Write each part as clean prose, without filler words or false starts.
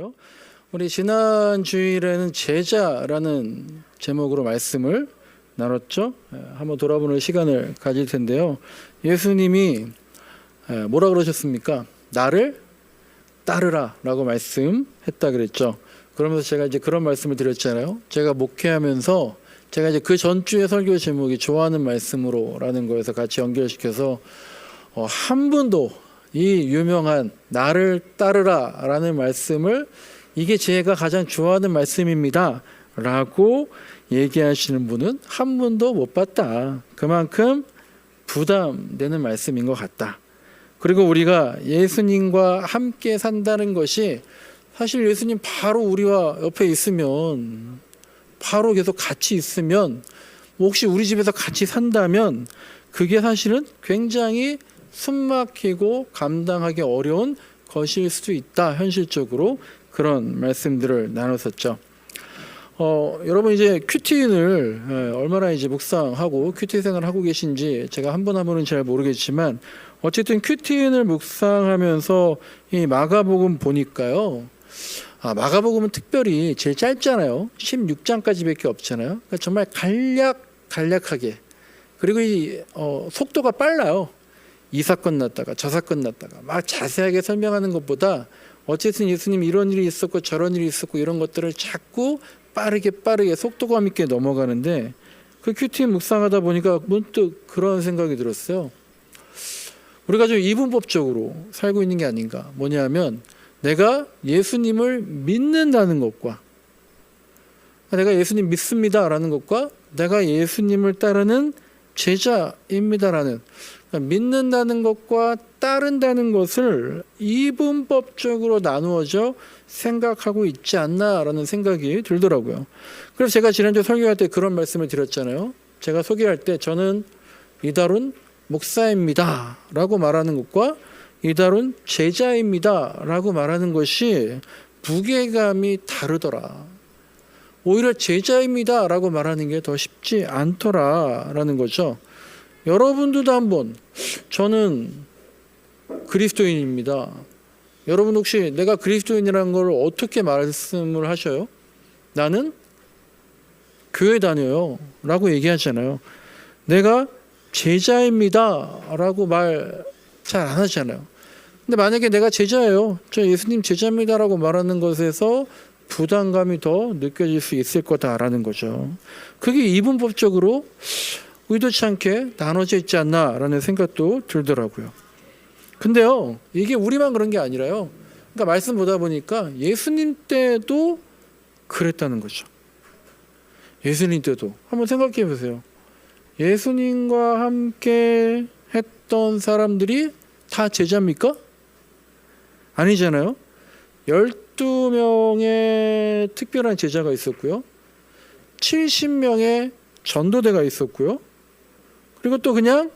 주일인데요. 우리 지난 주일에는 제자라는 제목으로 말씀을 나눴죠. 한번 돌아보는 시간을 가질 텐데요. 예수님이 뭐라 그러셨습니까? 나를 따르라 라고 말씀했다 그랬죠. 그러면서 제가 이제 그런 말씀을 드렸잖아요. 제가 목회하면서 제가 이제 그 전주의 설교 제목이 좋아하는 말씀으로 라는 거에서 같이 연결시켜서 한 분도 이 유명한 나를 따르라 라는 말씀을 이게 제가 가장 좋아하는 말씀입니다 라고 얘기하시는 분은 한 분도 못 봤다. 그만큼 부담되는 말씀인 것 같다. 그리고 우리가 예수님과 함께 산다는 것이 사실 예수님 바로 우리와 옆에 있으면, 바로 계속 같이 있으면, 혹시 우리 집에서 같이 산다면 그게 사실은 굉장히 숨막히고 감당하기 어려운 것일 수도 있다. 현실적으로 그런 말씀들을 나눴었죠. 여러분 이제 큐티인을 얼마나 이제 묵상하고 큐티 생활을 하고 계신지 제가 한 분 한 분은 잘 모르겠지만 어쨌든 큐티인을 묵상하면서 이 마가복음 보니까요. 마가복음은 특별히 제일 짧잖아요. 16장까지밖에 없잖아요. 그러니까 정말 간략하게, 그리고 이 속도가 빨라요. 이 사건 났다가 저 사건 났다가 막 자세하게 설명하는 것보다 어쨌든 예수님 이런 일이 있었고 저런 일이 있었고 이런 것들을 자꾸 빠르게 속도감 있게 넘어가는데, 그 큐티 묵상하다 보니까 문득 그런 생각이 들었어요. 우리가 좀 이분법적으로 살고 있는 게 아닌가. 뭐냐면 내가 예수님을 믿는다는 것과, 내가 예수님 믿습니다라는 것과 내가 예수님을 따르는 제자입니다라는, 믿는다는 것과 따른다는 것을 이분법적으로 나누어져 생각하고 있지 않나라는 생각이 들더라고요. 그래서 제가 지난주 설교할 때 그런 말씀을 드렸잖아요. 제가 소개할 때 저는 이달은 목사입니다 라고 말하는 것과 이달은 제자입니다 라고 말하는 것이 무게감이 다르더라. 오히려 제자입니다 라고 말하는 게 더 쉽지 않더라 라는 거죠. 여러분들도 한번, 저는 그리스도인입니다. 여러분 혹시 내가 그리스도인이라는 걸 어떻게 말씀을 하셔요? 나는 교회 다녀요 라고 얘기하잖아요. 내가 제자입니다 라고 말 잘 안 하잖아요. 근데 만약에 내가 제자예요, 저 예수님 제자입니다 라고 말하는 것에서 부담감이 더 느껴질 수 있을 거다라는 거죠. 그게 이분법적으로 의도치 않게 나눠져 있지 않나라는 생각도 들더라고요. 근데요, 이게 우리만 그런 게 아니라요. 그러니까 말씀 보다 보니까 예수님 때도 그랬다는 거죠. 예수님 때도 한번 생각해 보세요. 예수님과 함께 했던 사람들이 다 제자입니까? 아니잖아요. 12명의 특별한 제자가 있었고요. 70명의 전도대가 있었고요. 그리고 또 그냥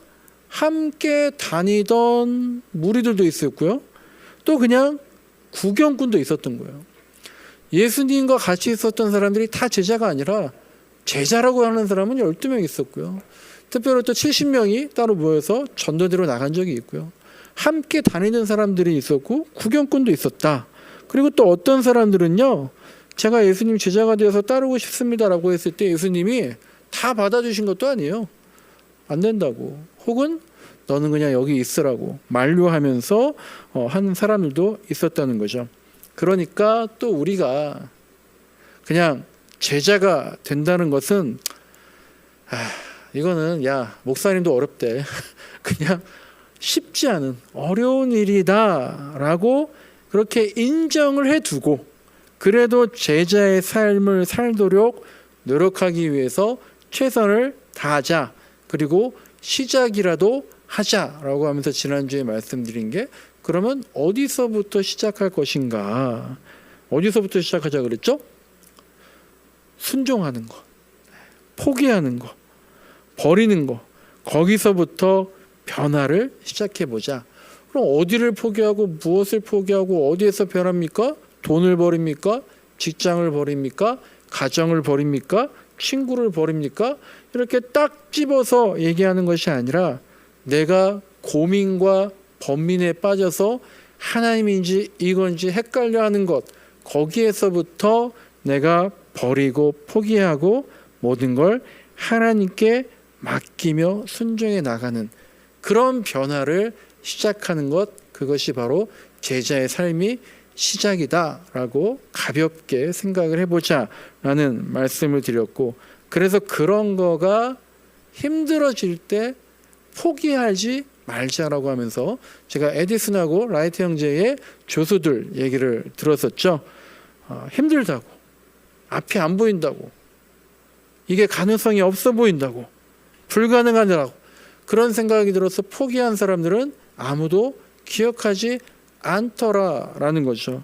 함께 다니던 무리들도 있었고요. 또 그냥 구경꾼도 있었던 거예요. 예수님과 같이 있었던 사람들이 다 제자가 아니라 제자라고 하는 사람은 12명 있었고요. 특별히 또 70명이 따로 모여서 전도대로 나간 적이 있고요. 함께 다니는 사람들이 있었고 구경꾼도 있었다. 그리고 또 어떤 사람들은요, 제가 예수님 제자가 되어서 따르고 싶습니다라고 했을 때 예수님이 다 받아주신 것도 아니에요. 안 된다고, 혹은 너는 그냥 여기 있으라고 만류하면서 한 사람들도 있었다는 거죠. 그러니까 또 우리가 그냥 제자가 된다는 것은 이거는 야 목사님도 어렵대 그냥 쉽지 않은 어려운 일이다 라고 그렇게 인정을 해두고, 그래도 제자의 삶을 살도록 노력하기 위해서 최선을 다하자, 그리고 시작이라도 하자라고 하면서 지난주에 말씀드린 게, 그러면 어디서부터 시작할 것인가. 어디서부터 시작하자 그랬죠? 순종하는 거, 포기하는 거, 버리는 거, 거기서부터 변화를 시작해보자. 그럼 어디를 포기하고 무엇을 포기하고 어디에서 변합니까? 돈을 버립니까? 직장을 버립니까? 가정을 버립니까? 친구를 버립니까? 이렇게 딱 집어서 얘기하는 것이 아니라 내가 고민과 번민에 빠져서 하나님인지 이건지 헷갈려 하는 것, 거기에서부터 내가 버리고 포기하고 모든 걸 하나님께 맡기며 순종해 나가는 그런 변화를 시작하는 것, 그것이 바로 제자의 삶이 시작이다라고 가볍게 생각을 해보자라는 말씀을 드렸고, 그래서 그런 거가 힘들어질 때 포기하지 말자라고 하면서 제가 에디슨하고 라이트 형제의 조수들 얘기를 들었었죠. 힘들다고, 앞이 안 보인다고, 이게 가능성이 없어 보인다고, 불가능하다고 그런 생각이 들어서 포기한 사람들은 아무도 기억하지 않더라라는 거죠.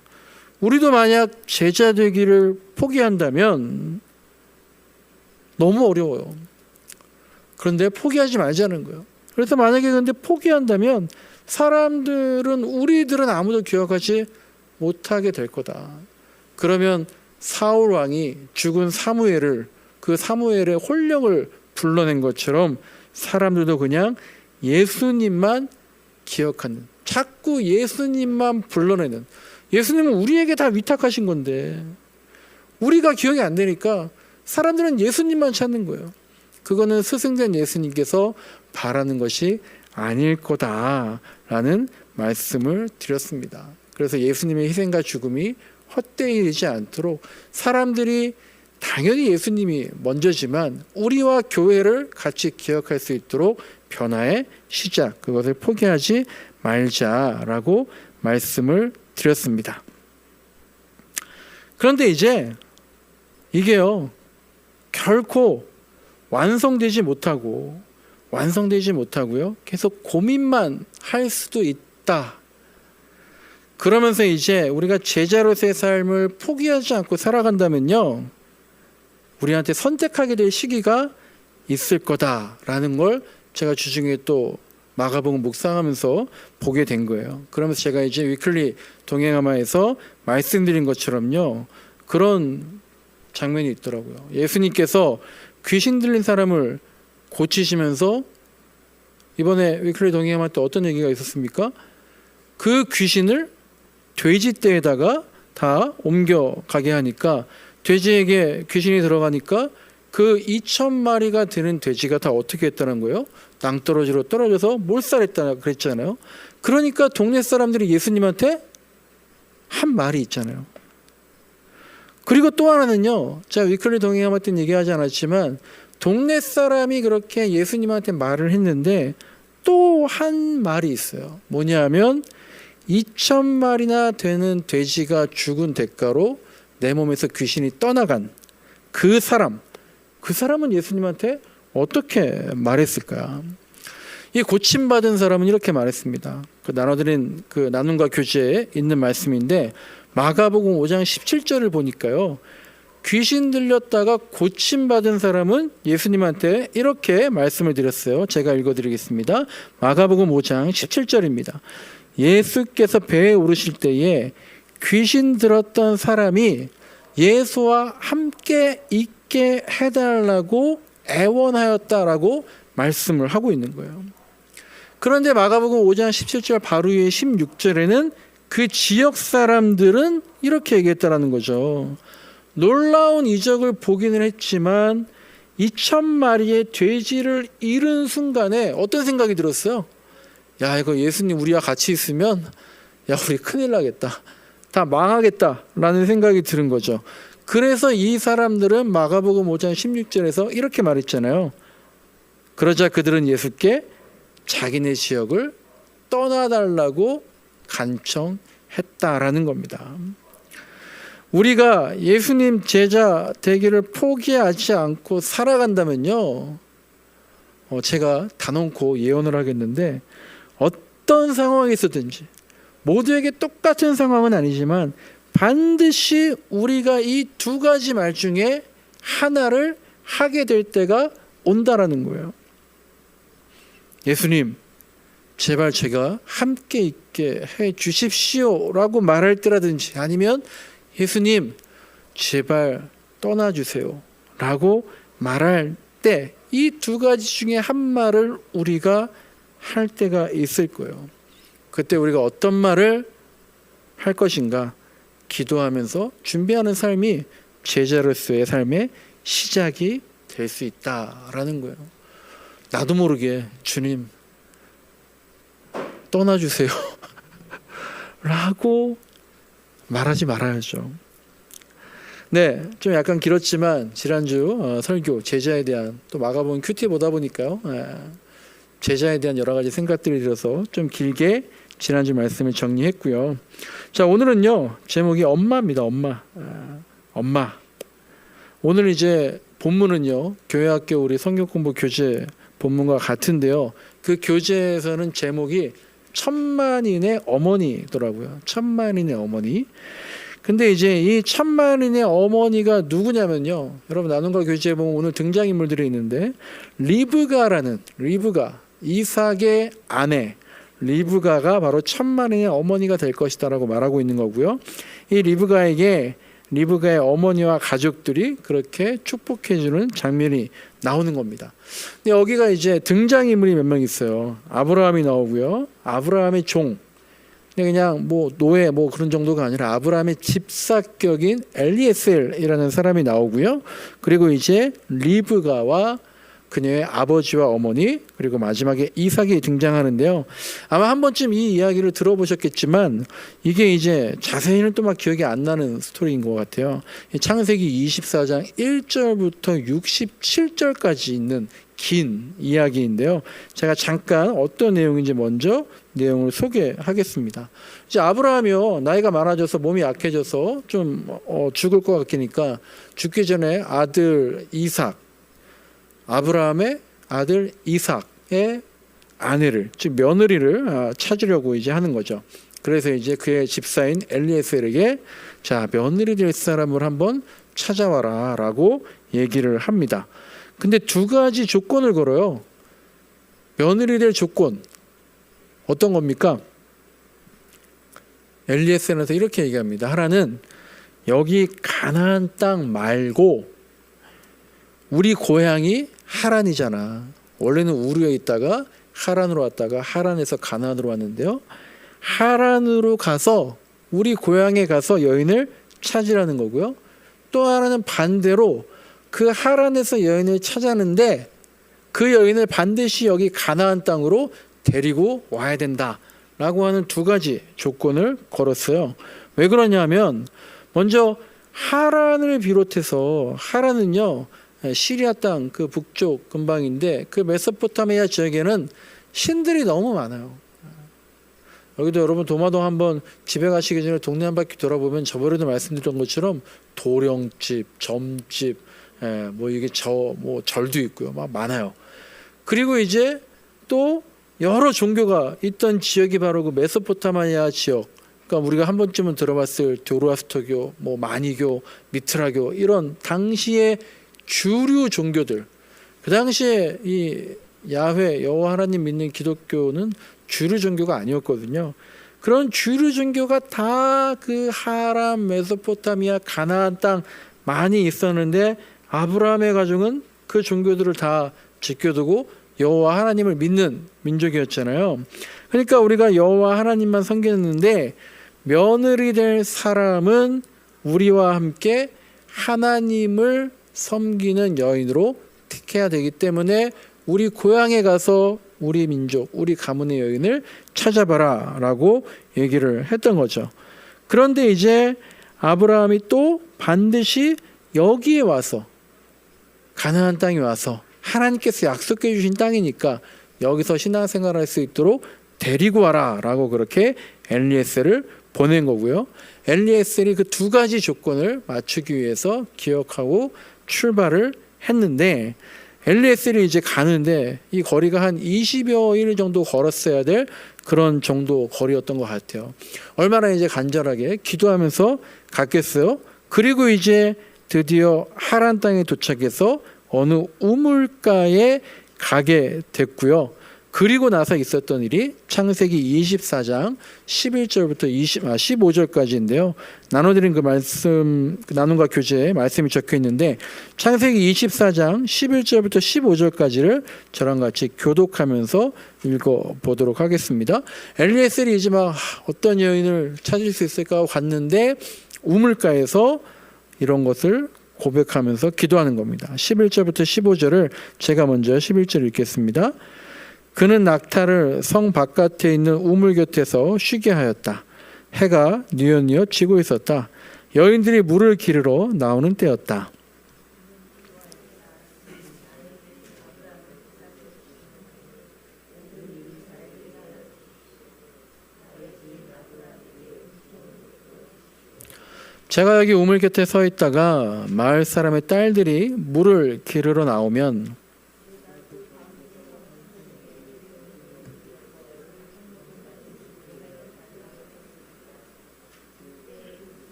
우리도 만약 제자 되기를 포기한다면 너무 어려워요. 그런데 포기하지 말자는 거예요. 그래서 만약에 근데 포기한다면 사람들은, 우리들은 아무도 기억하지 못하게 될 거다. 그러면 사울 왕이 죽은 사무엘을, 그 사무엘의 혼령을 불러낸 것처럼 사람들도 그냥 예수님만 기억하는, 자꾸 예수님만 불러내는, 예수님은 우리에게 다 위탁하신 건데 우리가 기억이 안 되니까 사람들은 예수님만 찾는 거예요. 그거는 스승된 예수님께서 바라는 것이 아닐 거다라는 말씀을 드렸습니다. 그래서 예수님의 희생과 죽음이 헛되이 되지 않도록 사람들이 당연히 예수님이 먼저지만 우리와 교회를 같이 기억할 수 있도록 변화의 시작, 그것을 포기하지 말자라고 말씀을 드렸습니다. 그런데 이제 이게요, 결코 완성되지 못하고요, 계속 고민만 할 수도 있다. 그러면서 이제 우리가 제자로서의 삶을 포기하지 않고 살아간다면요, 우리한테 선택하게 될 시기가 있을 거다라는 걸 제가 주중에 또 마가복음 묵상하면서 보게 된 거예요. 그러면서 제가 이제 위클리 동행하마에서 말씀드린 것처럼요, 그런 장면이 있더라고요. 예수님께서 귀신 들린 사람을 고치시면서 이번에 위클리 동행하마 때 어떤 얘기가 있었습니까? 그 귀신을 돼지떼에다가 다 옮겨가게 하니까, 돼지에게 귀신이 들어가니까 그 2,000마리가 되는 돼지가 다 어떻게 했다는 거예요? 낭떠러지로 떨어져서 몰살했다 그랬잖아요. 그러니까 동네 사람들이 예수님한테 한 말이 있잖아요. 그리고 또 하나는요, 제가 위클리 동행하마 때 얘기하지 않았지만 동네 사람이 그렇게 예수님한테 말을 했는데 또 한 말이 있어요. 뭐냐면 2,000마리나 되는 돼지가 죽은 대가로 내 몸에서 귀신이 떠나간 그 사람은 예수님한테 어떻게 말했을까? 이 고침받은 사람은 이렇게 말했습니다. 그 나눠드린 그 나눔과 교제에 있는 말씀인데, 마가복음 5장 17절을 보니까요, 귀신 들렸다가 고침받은 사람은 예수님한테 이렇게 말씀을 드렸어요. 제가 읽어드리겠습니다. 마가복음 5장 17절입니다. 예수께서 배에 오르실 때에 귀신 들었던 사람이 예수와 함께 있게 해달라고 애원하였다라고 말씀을 하고 있는 거예요. 그런데 마가복음 5장 17절 바로 위에 16절에는 그 지역 사람들은 이렇게 얘기했다라는 거죠. 놀라운 이적을 보기는 했지만 2,000마리의 돼지를 잃은 순간에 어떤 생각이 들었어요? 야, 이거 예수님 우리와 같이 있으면 야, 우리 큰일 나겠다, 다 망하겠다라는 생각이 드는 거죠. 그래서 이 사람들은 마가복음 5장 16절에서 이렇게 말했잖아요. 그러자 그들은 예수께 자기네 지역을 떠나달라고 간청했다라는 겁니다. 우리가 예수님 제자 되기를 포기하지 않고 살아간다면요, 제가 단언코 예언을 하겠는데 어떤 상황에 있었든지, 모두에게 똑같은 상황은 아니지만 반드시 우리가 이 두 가지 말 중에 하나를 하게 될 때가 온다라는 거예요. 예수님, 제발 제가 함께 있게 해 주십시오라고 말할 때라든지, 아니면 예수님, 제발 떠나주세요 라고 말할 때, 이 두 가지 중에 한 말을 우리가 할 때가 있을 거예요. 그때 우리가 어떤 말을 할 것인가, 기도하면서 준비하는 삶이 제자로서의 삶의 시작이 될 수 있다라는 거예요. 나도 모르게 주님 떠나주세요 라고 말하지 말아야죠. 네, 좀 약간 길었지만 지난주 설교 제자에 대한, 또 마가복음 큐티 보다 보니까요, 제자에 대한 여러 가지 생각들이 들어서 좀 길게 지난주 말씀을 정리했고요. 자, 오늘은요 제목이 엄마입니다. 엄마. 오늘 이제 본문은요 교회학교 우리 성경공부 교재 본문과 같은데요, 그 교재에서는 제목이 천만인의 어머니더라고요. 천만인의 어머니. 근데 이제 이 천만인의 어머니가 누구냐면요, 여러분 나눔과 교제에 보면 오늘 등장인물들이 있는데, 리브가, 이삭의 아내 리브가가 바로 천만인의 어머니가 될 것이다 라고 말하고 있는 거고요. 이 리브가의 어머니와 가족들이 그렇게 축복해주는 장면이 나오는 겁니다. 근데 여기가 이제 등장인물이 몇 명 있어요. 아브라함이 나오고요, 아브라함의 종, 그냥 뭐 노예 뭐 그런 정도가 아니라 아브라함의 집사격인 엘리에셀이라는 사람이 나오고요. 그리고 이제 리브가와 그녀의 아버지와 어머니, 그리고 마지막에 이삭이 등장하는데요. 아마 한 번쯤 이 이야기를 들어보셨겠지만 이게 이제 자세히는 또 막 기억이 안 나는 스토리인 것 같아요. 창세기 24장 1절부터 67절까지 있는 긴 이야기인데요. 제가 잠깐 어떤 내용인지 먼저 내용을 소개하겠습니다. 이제 아브라함이요, 나이가 많아져서 몸이 약해져서 좀 죽을 것 같으니까 죽기 전에 아들 이삭, 아브라함의 아들 이삭의 아내를, 즉 며느리를 찾으려고 이제 하는 거죠. 그래서 이제 그의 집사인 엘리에셀에게 자, 며느리 될 사람을 한번 찾아와라라고 얘기를 합니다. 근데 두 가지 조건을 걸어요. 며느리 될 조건 어떤 겁니까? 엘리에셀에서 이렇게 얘기합니다. 하나는 여기 가나안 땅 말고, 우리 고향이 하란이잖아. 원래는 우르에 있다가 하란으로 왔다가 하란에서 가나안으로 왔는데요, 하란으로 가서 우리 고향에 가서 여인을 찾으라는 거고요. 또 하나는 반대로 그 하란에서 여인을 찾았는데 그 여인을 반드시 여기 가나안 땅으로 데리고 와야 된다라고 하는 두 가지 조건을 걸었어요. 왜 그러냐면, 먼저 하란을 비롯해서, 하란은요 시리아 땅 그 북쪽 근방인데, 그 메소포타미아 지역에는 신들이 너무 많아요. 여기도 여러분 도마동 한번 집에 가시기 전에 동네 한 바퀴 돌아보면 저번에도 말씀드렸던 것처럼 도령집, 점집, 뭐 이게 뭐 절도 있고요, 막 많아요. 그리고 이제 또 여러 종교가 있던 지역이 바로 그 메소포타미아 지역. 그러니까 우리가 한 번쯤은 들어봤을 조로아스터교, 뭐 마니교, 미트라교, 이런 당시의 주류 종교들. 그 당시에 이 야훼 여호와 하나님 믿는 기독교는 주류 종교가 아니었거든요. 그런 주류 종교가 다 그 하람, 메소포타미아, 가나안 땅 많이 있었는데, 아브라함의 가족은 그 종교들을 다 지켜두고 여호와 하나님을 믿는 민족이었잖아요. 그러니까 우리가 여호와 하나님만 섬겼는데, 며느리 될 사람은 우리와 함께 하나님을 섬기는 여인으로 택해야 되기 때문에 우리 고향에 가서 우리 민족, 우리 가문의 여인을 찾아봐라 라고 얘기를 했던 거죠. 그런데 이제 아브라함이 또 반드시 여기에 와서, 가나안 땅에 와서 하나님께서 약속해 주신 땅이니까 여기서 신앙생활을 할 수 있도록 데리고 와라 라고 그렇게 엘리에셀을 보낸 거고요. 엘리에셀이 그 두 가지 조건을 맞추기 위해서 기억하고 출발을 했는데, 엘리에셀이 이제 가는데 이 거리가 한 20여일 정도 걸었어야 될 그런 정도 거리였던 것 같아요. 얼마나 이제 간절하게 기도하면서 갔겠어요. 그리고 이제 드디어 하란 땅에 도착해서 어느 우물가에 가게 됐고요. 그리고 나서 있었던 일이 창세기 24장 11절부터 15절까지인데요. 나눠드린 그 말씀, 나눔과 교재에 말씀이 적혀 있는데, 창세기 24장 11절부터 15절까지를 저랑 같이 교독하면서 읽어보도록 하겠습니다. 엘리에셀이 이제 막 어떤 여인을 찾을 수 있을까 하고 갔는데 우물가에서 이런 것을 고백하면서 기도하는 겁니다. 11절부터 15절을 제가 먼저 11절 읽겠습니다. 그는 낙타를 성 바깥에 있는 우물 곁에서 쉬게 하였다. 해가 뉘엿뉘엿 지고 있었다. 여인들이 물을 기르러 나오는 때였다. 제가 여기 우물 곁에 서 있다가 마을 사람의 딸들이 물을 기르러 나오면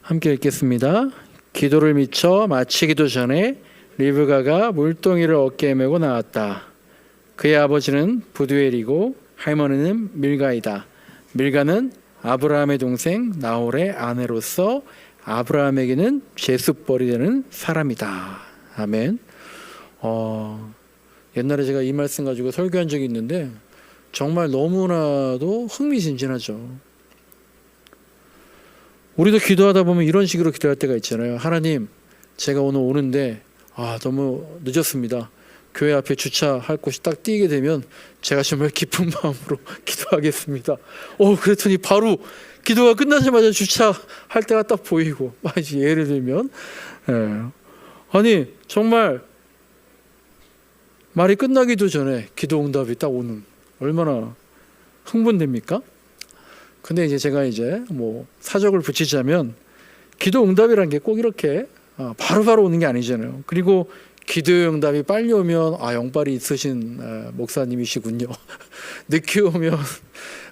함께 읽겠습니다. 기도를 미쳐 마치기도 전에 리브가가 물동이를 어깨에 메고 나왔다. 그의 아버지는 부두엘이고 할머니는 밀가이다. 밀가는 아브라함의 동생 나홀의 아내로서 아브라함에게는 제숫벌이 되는 사람이다. 아멘. 옛날에 제가 이 말씀 가지고 설교한 적이 있는데 정말 너무나도 흥미진진하죠. 우리도 기도하다 보면 이런 식으로 기도할 때가 있잖아요. 하나님, 제가 오늘 오는데 너무 늦었습니다. 교회 앞에 주차할 곳이 딱 띄게 되면 제가 정말 기쁜 마음으로 기도하겠습니다. 그랬더니 바로 기도가 끝나자마자 주차할 때가 딱 보이고, 예를 들면 아니 정말 말이 끝나기도 전에 기도 응답이 딱 오는, 얼마나 흥분됩니까? 근데 이제 제가 사적을 붙이자면 기도 응답이라는 게 꼭 이렇게 바로바로 오는 게 아니잖아요. 그리고 기도 응답이 빨리 오면 영빨이 있으신 목사님이시군요. 늦게 오면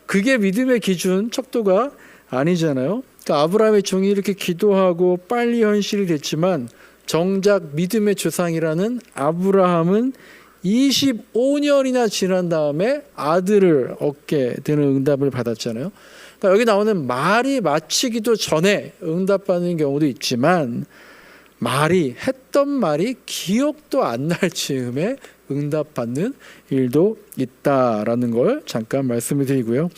그게 믿음의 기준 척도가 아니잖아요. 그러니까 아브라함의 종이 이렇게 기도하고 빨리 현실이 됐지만 정작 믿음의 조상이라는 아브라함은 25년이나 지난 다음에 아들을 얻게 되는 응답을 받았잖아요. 그러니까 여기 나오는 말이 마치기도 전에 응답받는 경우도 있지만 했던 말이 기억도 안 날 즈음에 응답받는 일도 있다라는 걸 잠깐 말씀을 드리고요.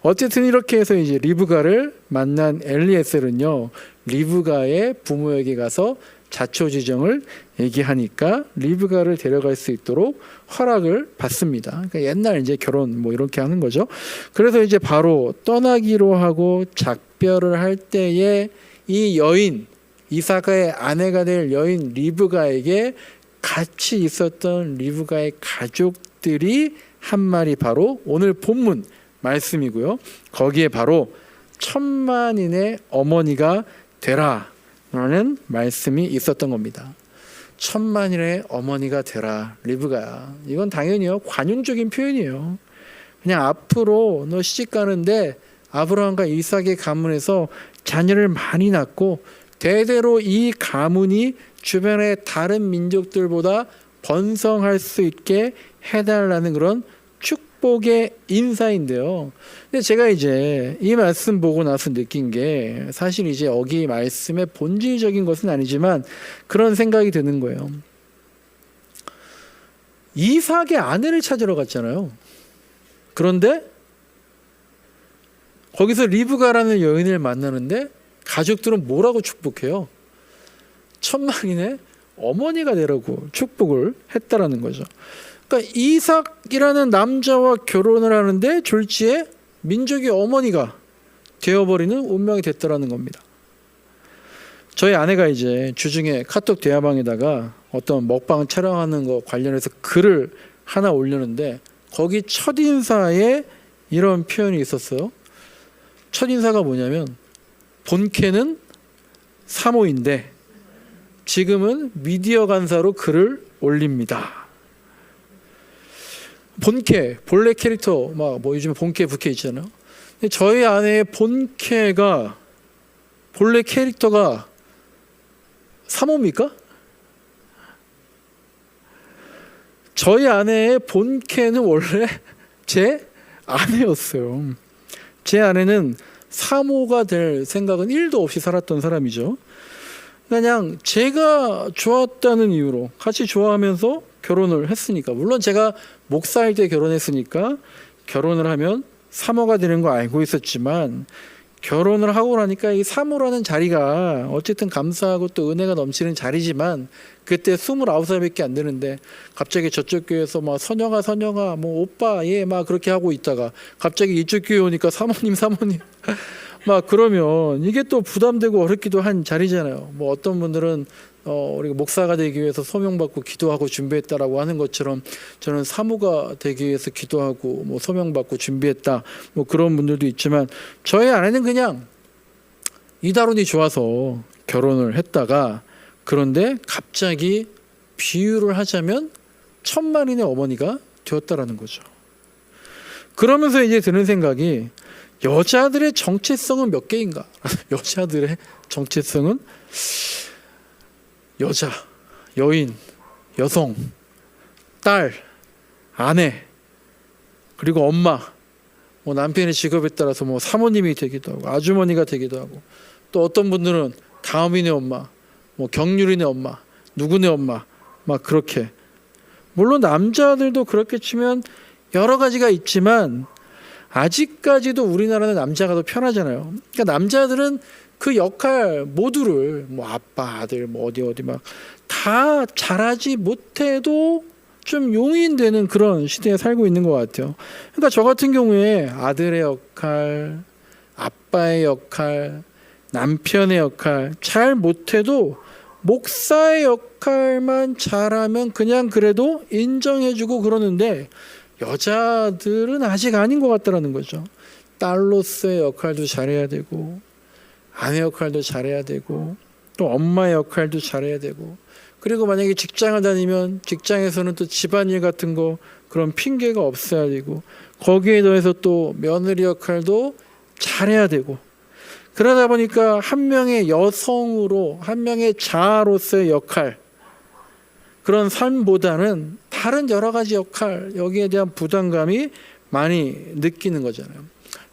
어쨌든 이렇게 해서 이제 리브가를 만난 엘리에셀은요, 리브가의 부모에게 가서 자초지정을 얘기하니까 리브가를 데려갈 수 있도록 허락을 받습니다. 그러니까 옛날 이제 결혼 이렇게 하는 거죠. 그래서 이제 바로 떠나기로 하고 작별을 할 때에 이 여인, 이삭의 아내가 될 여인 리브가에게 같이 있었던 리브가의 가족들이 한 말이 바로 오늘 본문 말씀이고요. 거기에 바로 천만인의 어머니가 되라 라는 말씀이 있었던 겁니다. 천만인의 어머니가 되라, 리브가야. 이건 당연히요, 관용적인 표현이에요. 그냥 앞으로 너 시집 가는데 아브라함과 이삭의 가문에서 자녀를 많이 낳고 대대로 이 가문이 주변의 다른 민족들보다 번성할 수 있게 해달라는 그런 축복의 인사인데요. 근데 제가 이제 이 말씀 보고 나서 느낀 게, 사실 이제 여기 말씀의 본질적인 것은 아니지만 그런 생각이 드는 거예요. 이삭의 아내를 찾으러 갔잖아요. 그런데 거기서 리브가라는 여인을 만나는데 가족들은 뭐라고 축복해요? 천만인의 어머니가 되라고 축복을 했다라는 거죠. 그러니까 이삭이라는 남자와 결혼을 하는데 졸지에 민족의 어머니가 되어버리는 운명이 됐다라는 겁니다. 저희 아내가 이제 주중에 카톡 대화방에다가 어떤 먹방 촬영하는 거 관련해서 글을 하나 올렸는데 거기 첫인사에 이런 표현이 있었어요. 첫인사가 뭐냐면, 본캐는 사모인데 지금은 미디어 간사로 글을 올립니다. 본캐, 본래 캐릭터 요즘에 본캐, 부캐 있잖아요. 근데 저희 아내의 본캐가, 본래 캐릭터가 사모입니까? 저희 아내의 본캐는 원래 제 아내였어요. 제 아내는 사모가 될 생각은 1도 없이 살았던 사람이죠. 그냥 제가 좋았다는 이유로 같이 좋아하면서 결혼을 했으니까, 물론 제가 목사일 때 결혼했으니까 결혼을 하면 사모가 되는 거 알고 있었지만, 결혼을 하고 나니까 이 사모라는 자리가 어쨌든 감사하고 또 은혜가 넘치는 자리지만, 그때 29살밖에 안 되는데 갑자기 저쪽 교회에서 막 선영아 뭐 오빠 예 막 그렇게 하고 있다가 갑자기 이쪽 교회 오니까 사모님 막 그러면 이게 또 부담되고 어렵기도 한 자리잖아요. 뭐 어떤 분들은 우리가 목사가 되기 위해서 소명받고 기도하고 준비했다라고 하는 것처럼, 저는 사모가 되기 위해서 기도하고 뭐 소명받고 준비했다 뭐 그런 분들도 있지만, 저희 아내는 그냥 이다론이 좋아서 결혼을 했다가, 그런데 갑자기 비유를 하자면 천만인의 어머니가 되었다라는 거죠. 그러면서 이제 드는 생각이, 여자들의 정체성은 몇 개인가? 여자들의 정체성은 여자, 여인, 여성, 딸, 아내, 그리고 엄마, 뭐 남편의 직업에 따라서 뭐 사모님이 되기도 하고 아주머니가 되기도 하고, 또 어떤 분들은 다음이네 엄마, 뭐 경률이네 엄마, 누구네 엄마, 막 그렇게. 물론 남자들도 그렇게 치면 여러 가지가 있지만, 아직까지도 우리나라는 남자가 더 편하잖아요. 그러니까 남자들은 그 역할 모두를 뭐 아빠, 아들, 뭐 어디 막 다 잘하지 못해도 좀 용인되는 그런 시대에 살고 있는 것 같아요. 그러니까 저 같은 경우에 아들의 역할, 아빠의 역할, 남편의 역할 잘 못해도 목사의 역할만 잘하면 그냥 그래도 인정해주고 그러는데, 여자들은 아직 아닌 것 같다라는 거죠. 딸로서의 역할도 잘해야 되고, 아내 역할도 잘해야 되고, 또 엄마의 역할도 잘해야 되고, 그리고 만약에 직장을 다니면 직장에서는 또 집안일 같은 거 그런 핑계가 없어야 되고, 거기에 더해서 또 며느리 역할도 잘해야 되고, 그러다 보니까 한 명의 여성으로, 한 명의 자아로서의 역할, 그런 삶보다는 다른 여러 가지 역할, 여기에 대한 부담감이 많이 느끼는 거잖아요.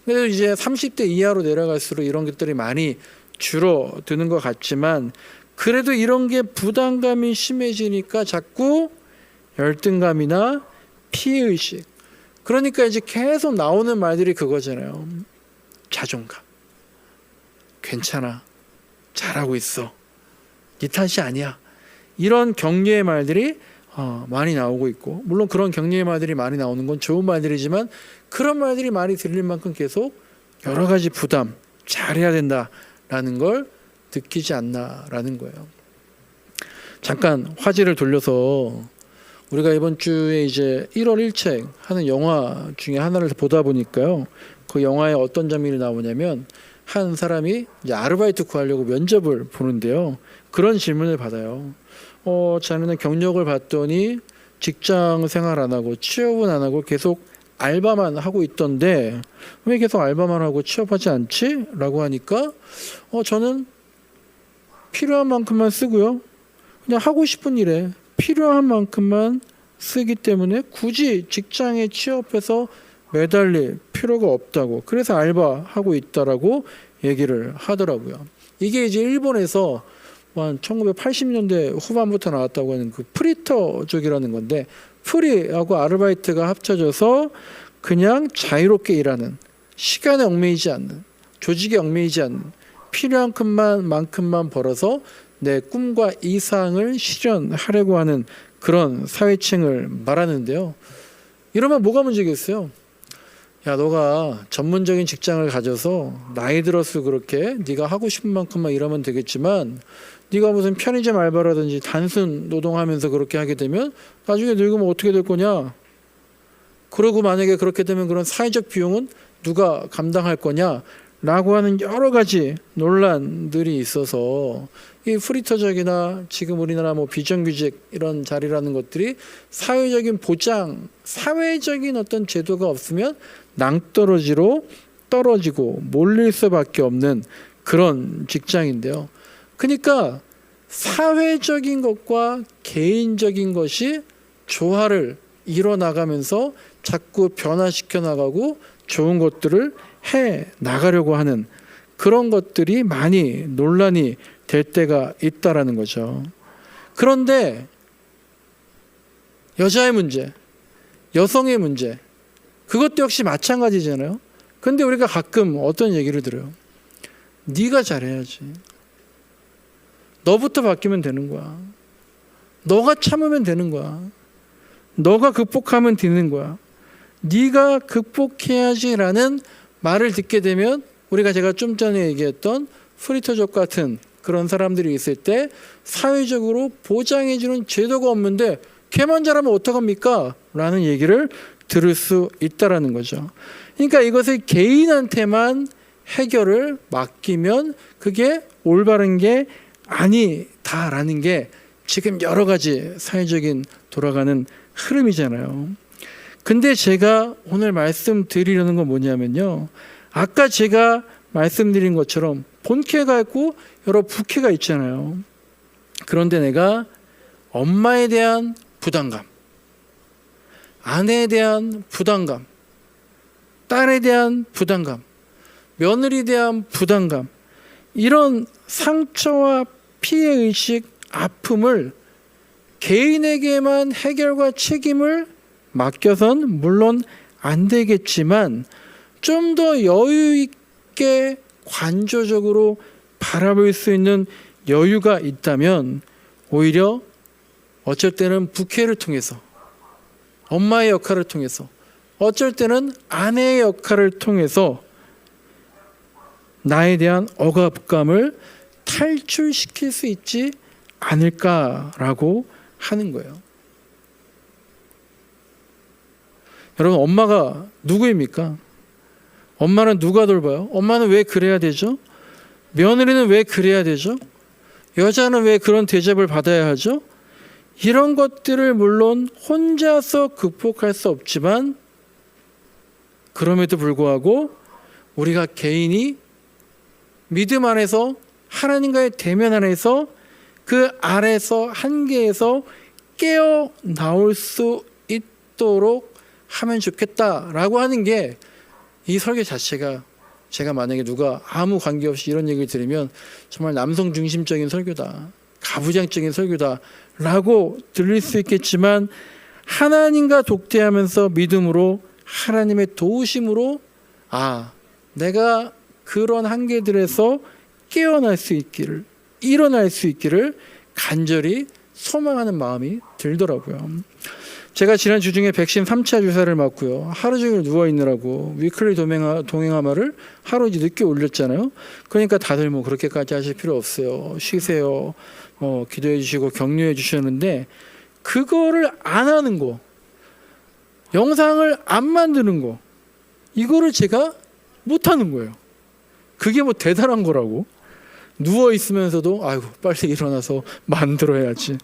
그래서 이제 30대 이하로 내려갈수록 이런 것들이 많이 줄어드는 것 같지만, 그래도 이런 게 부담감이 심해지니까 자꾸 열등감이나 피해의식, 그러니까 이제 계속 나오는 말들이 그거잖아요. 자존감, 괜찮아, 잘하고 있어, 네 탓이 아니야, 이런 격려의 말들이 많이 나오고 있고, 물론 그런 격려의 말들이 많이 나오는 건 좋은 말들이지만, 그런 말들이 많이 들릴 만큼 계속 여러 가지 부담, 잘해야 된다라는 걸 느끼지 않나라는 거예요. 잠깐 화제를 돌려서, 우리가 이번 주에 이제 1월 1책 하는 영화 중에 하나를 보다 보니까요, 그 영화에 어떤 장면이 나오냐면, 한 사람이 이제 아르바이트 구하려고 면접을 보는데요, 그런 질문을 받아요. 자네는 경력을 봤더니 직장 생활 안 하고 취업은 안 하고 계속 알바만 하고 있던데 왜 계속 알바만 하고 취업하지 않지? 라고 하니까 저는 필요한 만큼만 쓰고요, 그냥 하고 싶은 일에 필요한 만큼만 쓰기 때문에 굳이 직장에 취업해서 매달릴 필요가 없다고, 그래서 알바하고 있다라고 얘기를 하더라고요. 이게 이제 일본에서 한 1980년대 후반부터 나왔다고 하는 그 프리터족이라는 건데, 프리하고 아르바이트가 합쳐져서 그냥 자유롭게 일하는, 시간에 얽매이지 않는, 조직에 얽매이지 않는, 필요한 만큼만 벌어서 내 꿈과 이상을 실현하려고 하는 그런 사회층을 말하는데요. 이러면 뭐가 문제겠어요? 야, 너가 전문적인 직장을 가져서 나이 들어서 그렇게 네가 하고 싶은 만큼만 일하면 되겠지만, 네가 무슨 편의점 알바라든지 단순 노동하면서 그렇게 하게 되면 나중에 늙으면 어떻게 될 거냐? 그리고 만약에 그렇게 되면 그런 사회적 비용은 누가 감당할 거냐? 라고 하는 여러 가지 논란들이 있어서, 이 프리터적이나 지금 우리나라 뭐 비정규직 이런 자리라는 것들이 사회적인 보장, 사회적인 어떤 제도가 없으면 낭떠러지로 떨어지고 몰릴 수밖에 없는 그런 직장인데요. 그러니까 사회적인 것과 개인적인 것이 조화를 이뤄나가면서 자꾸 변화시켜 나가고 좋은 것들을 해 나가려고 하는 그런 것들이 많이 논란이 될 때가 있다라는 거죠. 그런데 여자의 문제, 여성의 문제, 그것도 역시 마찬가지잖아요. 근데 우리가 가끔 어떤 얘기를 들어요. 네가 잘해야지. 너부터 바뀌면 되는 거야. 너가 참으면 되는 거야. 너가 극복하면 되는 거야. 네가 극복해야지라는 말을 듣게 되면 우리가 제가 좀 전에 얘기했던 프리터족 같은 그런 사람들이 있을 때 사회적으로 보장해주는 제도가 없는데 걔만 잘하면 어떡합니까? 라는 얘기를 들을 수 있다라는 거죠. 그러니까 이것을 개인한테만 해결을 맡기면 그게 올바른 게 아니다라는 게 지금 여러 가지 사회적인 돌아가는 흐름이잖아요. 근데 제가 오늘 말씀드리려는 건 뭐냐면요. 아까 제가 말씀드린 것처럼 본캐가 있고 여러 부캐가 있잖아요. 그런데 내가 엄마에 대한 부담감, 아내에 대한 부담감, 딸에 대한 부담감, 며느리에 대한 부담감, 이런 상처와 피해의식, 아픔을 개인에게만 해결과 책임을 맡겨선 물론 안 되겠지만 좀 더 여유 있게 관조적으로 바라볼 수 있는 여유가 있다면 오히려 어쩔 때는 부캐를 통해서 엄마의 역할을 통해서 어쩔 때는 아내의 역할을 통해서 나에 대한 억압감을 탈출시킬 수 있지 않을까라고 하는 거예요. 여러분, 엄마가 누구입니까? 엄마는 누가 돌봐요? 엄마는 왜 그래야 되죠? 며느리는 왜 그래야 되죠? 여자는 왜 그런 대접을 받아야 하죠? 이런 것들을 물론 혼자서 극복할 수 없지만 그럼에도 불구하고 우리가 개인이 믿음 안에서 하나님과의 대면 안에서 그 아래서 한계에서 깨어나올 수 있도록 하면 좋겠다라고 하는 게 이 설교 자체가 제가 만약에 누가 아무 관계없이 이런 얘기를 들으면 정말 남성 중심적인 설교다, 가부장적인 설교다 라고 들릴 수 있겠지만 하나님과 독대하면서 믿음으로 하나님의 도우심으로 내가 그런 한계들에서 깨어날 수 있기를, 일어날 수 있기를 간절히 소망하는 마음이 들더라고요. 제가 지난 주중에 백신 3차 주사를 맞고요. 하루 종일 누워있느라고 위클리 동행하마를 하루 이제 늦게 올렸잖아요. 그러니까 다들 뭐 그렇게까지 하실 필요 없어요. 쉬세요. 기도해 주시고 격려해 주셨는데 그거를 안 하는 거, 영상을 안 만드는 거, 이거를 제가 못하는 거예요. 그게 뭐 대단한 거라고. 누워있으면서도 아이고 빨리 일어나서 만들어야지.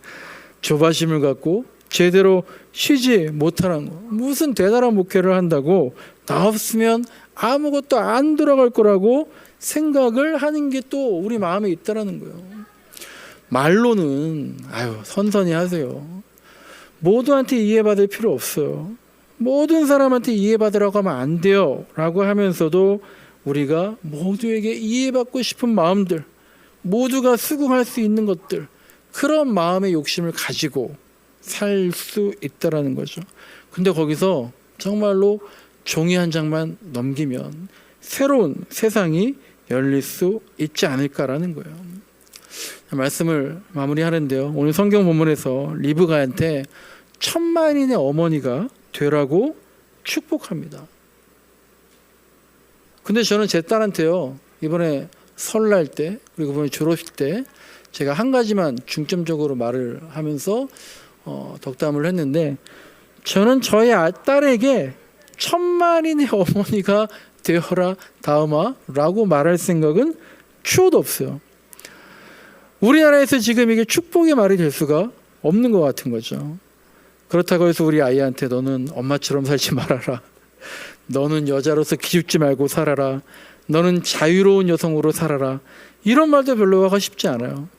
조바심을 갖고 제대로 쉬지 못하는 거. 무슨 대단한 목회를 한다고 나 없으면 아무것도 안 돌아갈 거라고 생각을 하는 게 또 우리 마음에 있다라는 거예요. 말로는 선선히 하세요. 모두한테 이해받을 필요 없어요. 모든 사람한테 이해받으라고 하면 안 돼요 라고 하면서도 우리가 모두에게 이해받고 싶은 마음들, 모두가 수긍할 수 있는 것들, 그런 마음의 욕심을 가지고 살 수 있다라는 거죠. 근데 거기서 정말로 종이 한 장만 넘기면 새로운 세상이 열릴 수 있지 않을까라는 거예요. 말씀을 마무리하는데요. 오늘 성경 본문에서 리브가한테 1000만인의 어머니가 되라고 축복합니다. 근데 저는 제 딸한테요, 이번에 설날 때 그리고 이번에 졸업식 때 제가 한 가지만 중점적으로 말을 하면서 덕담을 했는데, 저는 저희 딸에게 1000만인의 어머니가 되어라 다음아 라고 말할 생각은 추호도 없어요. 우리나라에서 지금 이게 축복의 말이 될 수가 없는 것 같은 거죠. 그렇다고 해서 우리 아이한테 너는 엄마처럼 살지 말아라, 너는 여자로서 기죽지 말고 살아라, 너는 자유로운 여성으로 살아라, 이런 말도 별로 하고 싶지 않아요.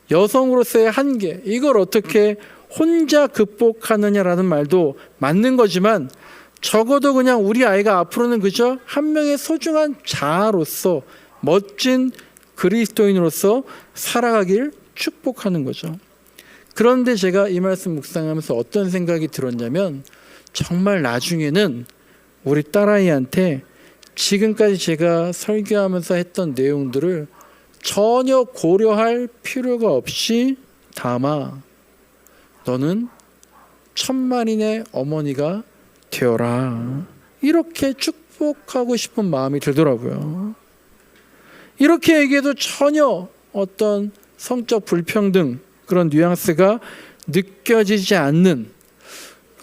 여성으로서의 한계, 이걸 어떻게 혼자 극복하느냐라는 말도 맞는 거지만 적어도 그냥 우리 아이가 앞으로는 그저 한 명의 소중한 자아로서 멋진 그리스도인으로서 살아가길 축복하는 거죠. 그런데 제가 이 말씀 묵상하면서 어떤 생각이 들었냐면 정말 나중에는 우리 딸아이한테 지금까지 제가 설교하면서 했던 내용들을 전혀 고려할 필요가 없이 담아 너는 천만인의 어머니가 되어라. 이렇게 축복하고 싶은 마음이 들더라고요. 이렇게 얘기해도 전혀 어떤 성적 불평등 그런 뉘앙스가 느껴지지 않는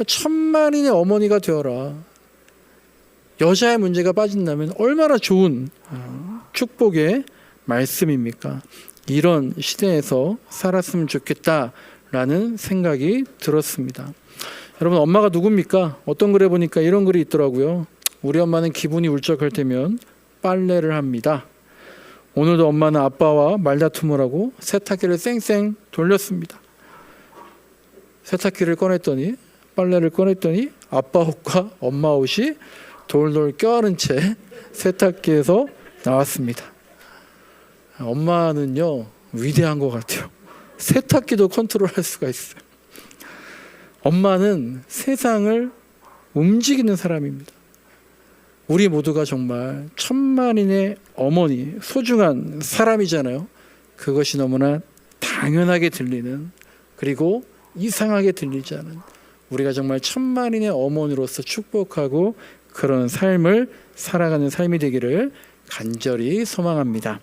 천만인의 어머니가 되어라. 여자의 문제가 빠진다면 얼마나 좋은 축복의 말씀입니까? 이런 시대에서 살았으면 좋겠다라는 생각이 들었습니다. 여러분, 엄마가 누굽니까? 어떤 글에 보니까 이런 글이 있더라고요. 우리 엄마는 기분이 울적할 때면 빨래를 합니다. 오늘도 엄마는 아빠와 말다툼을 하고 세탁기를 쌩쌩 돌렸습니다. 세탁기를 꺼냈더니 빨래를 꺼냈더니 아빠 옷과 엄마 옷이 돌돌 껴안은 채 세탁기에서 나왔습니다. 엄마는요 위대한 것 같아요. 세탁기도 컨트롤할 수가 있어요. 엄마는 세상을 움직이는 사람입니다. 우리 모두가 정말 천만인의 어머니, 소중한 사람이잖아요. 그것이 너무나 당연하게 들리는, 그리고 이상하게 들리지 않은, 우리가 정말 천만인의 어머니로서 축복하고 그런 삶을 살아가는 삶이 되기를 간절히 소망합니다.